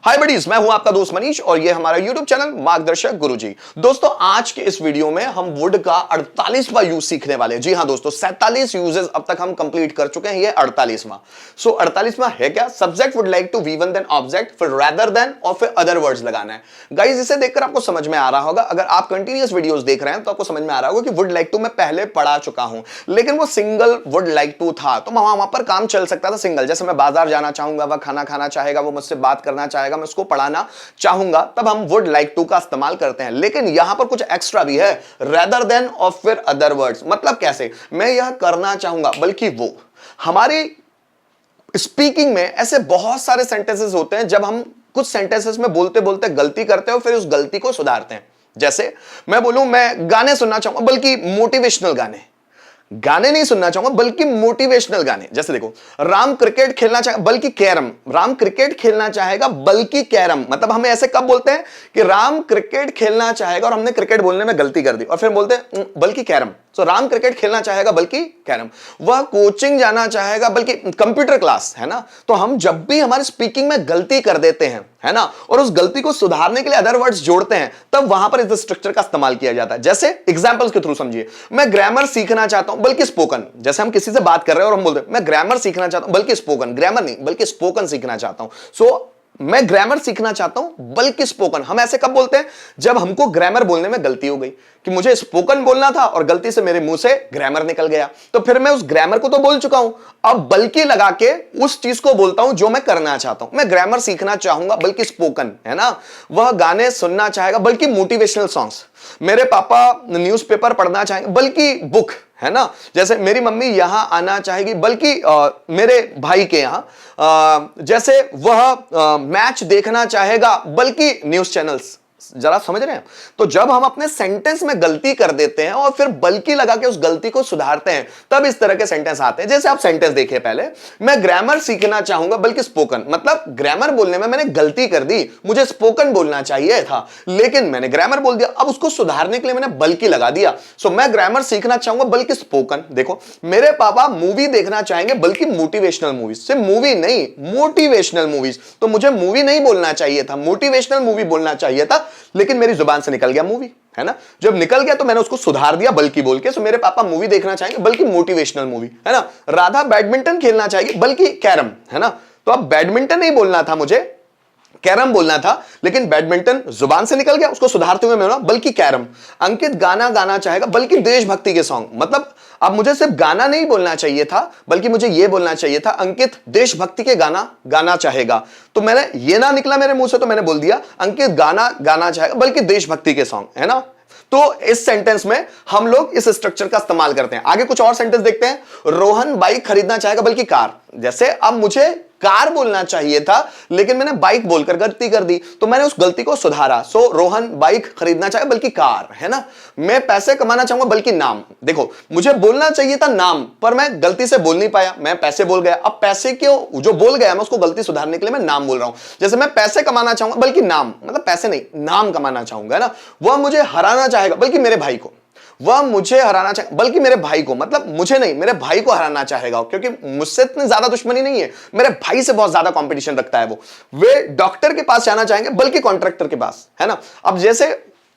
हाय buddies, मैं हूं आपका दोस्त मनीष और ये हमारा YouTube चैनल मार्गदर्शक गुरुजी। दोस्तों, आज के इस वीडियो में हम वुड का 48वां यूज सीखने वाले हैं। जी हां दोस्तों, 47 यूजेस अब तक हम कंप्लीट कर चुके हैं, ये 48वां। सो 48वां है क्या? Subject would like to V one then object, फिर रेदर देन और फिर अदर वर्ड्स लगाना है। गाइस, इसे देखकर आपको समझ में आ रहा होगा, अगर आप कंटिन्यूअस वीडियोस देख रहे हैं तो आपको समझ में आ रहा होगा कि वुड लाइक टू मैं पहले पढ़ा चुका हूं, लेकिन वो सिंगल वुड लाइक टू था, तो वहां पर काम चल सकता था सिंगल। जैसे मैं बाजार जाना चाहूंगा, वह खाना खाना चाहेगा, वो मुझसे बात करना चाहेगा, मैं उसको पढ़ाना चाहूंगा, तब हम वुड लाइक टू का इस्तेमाल करते हैं। लेकिन यहां पर कुछ एक्स्ट्रा भी है, रेदर देन और फिर अदर वर्ड्स। मतलब कैसे? मैं यह करना चाहूंगा बल्कि वो। हमारी स्पीकिंग में ऐसे बहुत सारे सेंटेंसेस होते हैं जब हम कुछ सेंटेंसेस में बोलते बोलते गलती करते हैं और फिर उस गलती को सुधारते हैं। जैसे मैं बोलूं मैं गाने सुनना चाहूंगा बल्कि मोटिवेशनल गाने। गाने नहीं सुनना चाहूंगा बल्कि मोटिवेशनल गाने। जैसे देखो, राम क्रिकेट खेलना चाहे बल्कि कैरम। राम क्रिकेट खेलना चाहेगा बल्कि कैरम। मतलब हमें ऐसे कब बोलते हैं कि राम क्रिकेट खेलना चाहेगा और हमने क्रिकेट बोलने में गलती कर दी और फिर बोलते हैं बल्कि कैरम। तो राम क्रिकेट खेलना चाहेगा बल्कि कैरम। वह कोचिंग जाना चाहेगा बल्कि कंप्यूटर क्लास, है ना। तो हम जब भी हमारी स्पीकिंग में गलती कर देते हैं, है ना, और उस गलती को सुधारने के लिए अदर वर्ड्स जोड़ते हैं, तब वहां पर इस स्ट्रक्चर का इस्तेमाल किया जाता है। जैसे एग्जांपल्स के थ्रू समझिए, मैं ग्रामर सीखना चाहता हूं बल्कि स्पोकन। जैसे हम किसी से बात कर रहे हैं और हम बोलते हैं मैं ग्रामर सीखना चाहता हूं बल्कि स्पोकन। ग्रामर नहीं बल्कि स्पोकन सीखना चाहता हूं। सो मैं ग्रामर सीखना चाहता हूं बल्कि स्पोकन। हम ऐसे कब बोलते हैं? जब हमको ग्रामर बोलने में गलती हो गई कि मुझे स्पोकन बोलना था और गलती से मेरे मुंह से ग्रामर निकल गया, तो फिर मैं उस ग्रामर को तो बोल चुका हूं, अब बल्कि लगा के उस चीज को बोलता हूं जो मैं करना चाहता हूं। मैं ग्रामर सीखना चाहूंगा बल्कि स्पोकन, है ना। वह गाने सुनना चाहेगा बल्कि मोटिवेशनल सॉन्ग्स। मेरे पापा न्यूज़पेपर पढ़ना चाहेंगे बल्कि बुक, है ना। जैसे मेरी मम्मी यहां आना चाहेगी बल्कि मेरे भाई के यहां। जैसे वह मैच देखना चाहेगा बल्कि न्यूज चैनल्स। जरा समझ रहे हैं? तो जब हम अपने सेंटेंस में गलती कर देते हैं और फिर बल्कि लगा के उस गलती को सुधारते हैं, तब इस तरह के सेंटेंस आते हैं। जैसे आप सेंटेंस देखिए, पहले मैं ग्रामर सीखना चाहूंगा बल्कि स्पोकन। मतलब ग्रामर बोलने में मैंने गलती कर दी, मुझे स्पोकन बोलना चाहिए था, लेकिन मैंने ग्रामर बोल दिया। अब उसको सुधारने के लिए मैंने बल्कि लगा दिया। सो मैं ग्रामर सीखना चाहूंगा बल्कि स्पोकन। देखो, मेरे पापा मूवी देखना चाहेंगे बल्कि मोटिवेशनल मूवीज। सिर्फ मूवी नहीं, मोटिवेशनल मूवीज। तो मुझे मूवी नहीं बोलना चाहिए था, मोटिवेशनल मूवी बोलना चाहिए था, लेकिन मेरी जुबान से निकल गया मूवी, है ना। जब निकल गया तो मैंने उसको सुधार दिया बल्कि बोल के। सो मेरे पापा मूवी देखना चाहेंगे बल्कि मोटिवेशनल मूवी, है ना। राधा बैडमिंटन खेलना चाहिए बल्कि कैरम, है ना। तो अब बैडमिंटन नहीं बोलना था मुझे, कैरम बोलना था, लेकिन बैडमिंटन जुबान से निकल गया, उसको सुधारते हुए मैं बोला बल्कि कैरम। अंकित गाना गाना चाहेगा बल्कि देशभक्ति के सॉन्ग। मतलब अब मुझे सिर्फ गाना नहीं बोलना चाहिए था, बल्कि मुझे यह बोलना चाहिए था अंकित देशभक्ति के गाना गाना चाहेगा। तो मैंने ये ना निकला मेरे मुंह से, तो मैंने बोल दिया अंकित गाना गाना चाहेगा बल्कि देशभक्ति के सॉन्ग, है ना। तो इस सेंटेंस में हम लोग इस स्ट्रक्चर का इस्तेमाल करते हैं। आगे कुछ और सेंटेंस देखते हैं। रोहन बाइक खरीदना चाहेगा बल्कि कार। जैसे अब मुझे कार बोलना चाहिए था, लेकिन मैंने बाइक बोलकर गलती कर दी, तो मैंने उस गलती को सुधारा। सो रोहन बाइक खरीदना चाहे बल्कि कार, है ना। मैं पैसे कमाना चाहूंगा बल्कि नाम। देखो, मुझे बोलना चाहिए था नाम, पर मैं गलती से बोल नहीं पाया, मैं पैसे बोल गया। अब पैसे क्यों जो बोल गया, मैं उसको गलती सुधारने के लिए मैं नाम बोल रहा हूं। जैसे मैं पैसे कमाना चाहूंगा बल्कि नाम, मतलब पैसे नहीं, नाम कमाना चाहूंगा, है ना। वह मुझे हराना चाहेगा बल्कि मेरे भाई को। वह मुझे हराना चाहे बल्कि मेरे भाई को, मतलब मुझे नहीं, मेरे भाई को हराना चाहेगा, क्योंकि मुझसे इतनी ज्यादा दुश्मनी नहीं है, मेरे भाई से बहुत ज्यादा कंपटीशन रखता है वो। वे डॉक्टर के पास जाना चाहेंगे बल्कि कॉन्ट्रैक्टर के पास, है ना। अब जैसे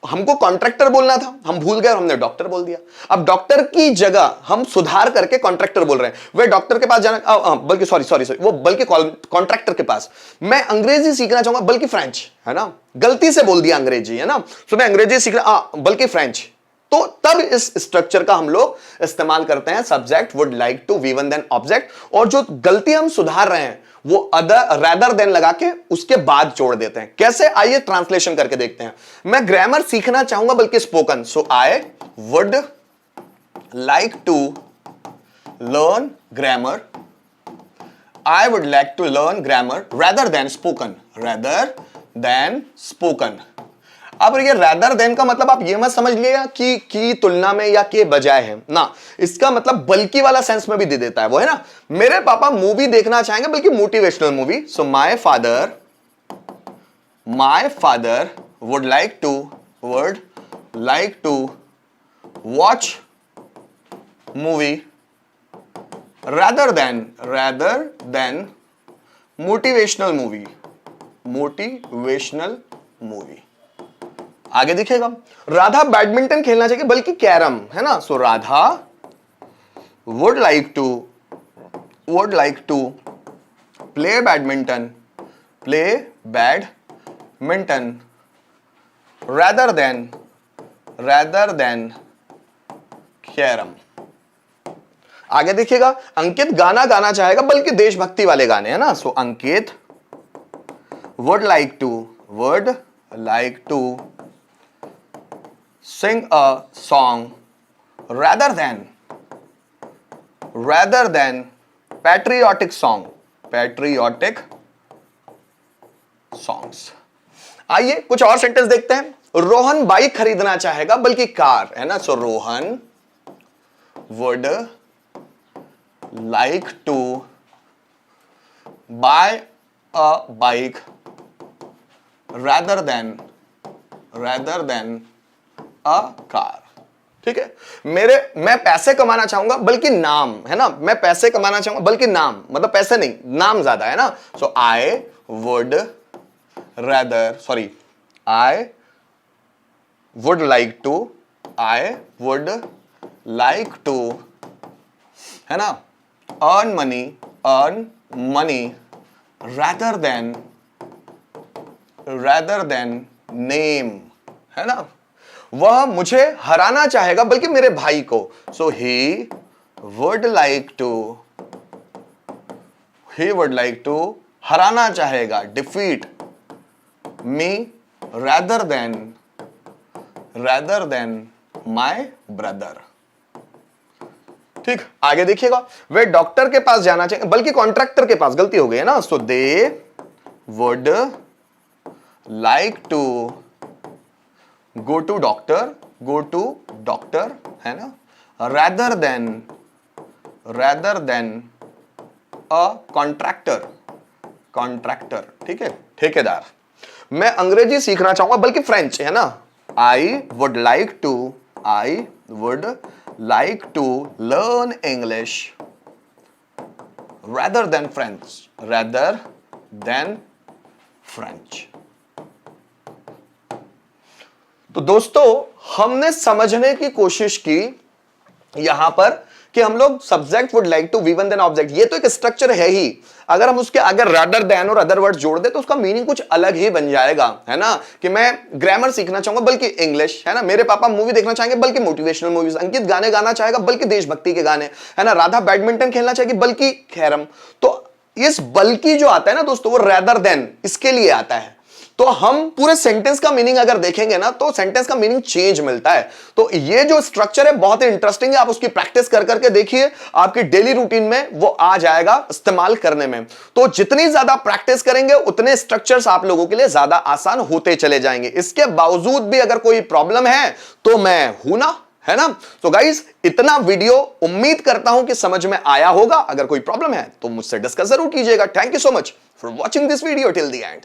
हमको कॉन्ट्रैक्टर बोलना था, हम भूल गए और हमने डॉक्टर बोल दिया। अब डॉक्टर की जगह हम सुधार करके कॉन्ट्रैक्टर बोल रहे हैं। वे डॉक्टर के पास जाना बल्कि सॉरी वो बल्कि कॉन्ट्रैक्टर के पास। मैं अंग्रेजी सीखना चाहूंगा बल्कि फ्रेंच, है ना। गलती से बोल दिया अंग्रेजी, है ना। तो मैं अंग्रेजी सीखना बल्कि फ्रेंच। तो तब इस स्ट्रक्चर का हम लोग इस्तेमाल करते हैं, subject would like to V one then object, और जो गलती हम सुधार रहे हैं वो अदर रेदर देन लगा के उसके बाद जोड़ देते हैं। कैसे? आइए ट्रांसलेशन करके देखते हैं। मैं ग्रामर सीखना चाहूंगा बल्कि spoken. So I would like to learn grammar, I would like to learn grammar rather than spoken, rather than spoken. अब ये रेदर देन का मतलब आप ये मत समझ लिया कि की तुलना में या के बजाय है ना, इसका मतलब बल्कि वाला सेंस में भी दे देता है वो, है ना। मेरे पापा मूवी देखना चाहेंगे बल्कि motivational movie. So my father would like to watch movie rather than motivational movie. Motivational movie. आगे दिखेगा, राधा बैडमिंटन खेलना चाहिए बल्कि कैरम, है ना। So Radha would like to play badminton rather than carrom. आगे देखिएगा, अंकित गाना गाना चाहेगा बल्कि देशभक्ति वाले गाने, है ना। सो अंकित would like to sing a song rather than patriotic songs। आइए कुछ और सेंटेंस देखते हैं। रोहन बाइक खरीदना चाहेगा बल्कि कार, है ना। सो Rohan would like to buy a bike rather than a car। ठीक है, मैं पैसे कमाना चाहूंगा बल्कि नाम, है ना। मैं पैसे कमाना चाहूंगा बल्कि नाम, मतलब पैसे नहीं, नाम ज्यादा, है ना। सो आई वुड लाइक टू है ना, earn money rather than name, है ना। वह मुझे हराना चाहेगा बल्कि मेरे भाई को। सो ही वुड लाइक टू हराना चाहेगा, defeat me rather than my brother. ठीक, आगे देखिएगा, वे डॉक्टर के पास जाना चाहेंगे बल्कि कॉन्ट्रैक्टर के पास, गलती हो गई है ना। So they would like to go to doctor, है ना, rather than अ कॉन्ट्रैक्टर। ठीक है, ठेकेदार। मैं अंग्रेजी सीखना चाहूंगा बल्कि फ्रेंच, है ना। I would like to learn English rather than French. तो दोस्तों, हमने समझने की कोशिश की यहां पर कि हम लोग subject would like to V1 then object, ये तो एक स्ट्रक्चर है ही। अगर हम उसके अगर रादर देन और अदर वर्ड जोड़ दे तो उसका मीनिंग कुछ अलग ही बन जाएगा, है ना। कि मैं ग्रामर सीखना चाहूंगा बल्कि इंग्लिश, है ना। मेरे पापा मूवी देखना चाहेंगे बल्कि मोटिवेशनल मूवीज, अंकित गाने गाना चाहेगा बल्कि देशभक्ति के गाने, है ना। राधा बैडमिंटन खेलना चाहेगी बल्कि कैरम। तो इस बल्कि जो आता है ना दोस्तों, वो रादर देन इसके लिए आता है। तो हम पूरे सेंटेंस का मीनिंग अगर देखेंगे ना, तो सेंटेंस का मीनिंग चेंज मिलता है। तो ये जो स्ट्रक्चर है बहुत ही इंटरेस्टिंग है, आप उसकी प्रैक्टिस कर करके देखिए, आपकी डेली रूटीन में वो आ जाएगा इस्तेमाल करने में। तो जितनी ज्यादा प्रैक्टिस करेंगे उतने स्ट्रक्चर्स आप लोगों के लिए ज्यादा आसान होते चले जाएंगे। इसके बावजूद भी अगर कोई प्रॉब्लम है तो मैं हूं ना, है ना। तो गाइस, इतना वीडियो उम्मीद करता हूं कि समझ में आया होगा। अगर कोई प्रॉब्लम है तो मुझसे डिस्कस जरूर कीजिएगा। Thank you so much for watching this video till the end.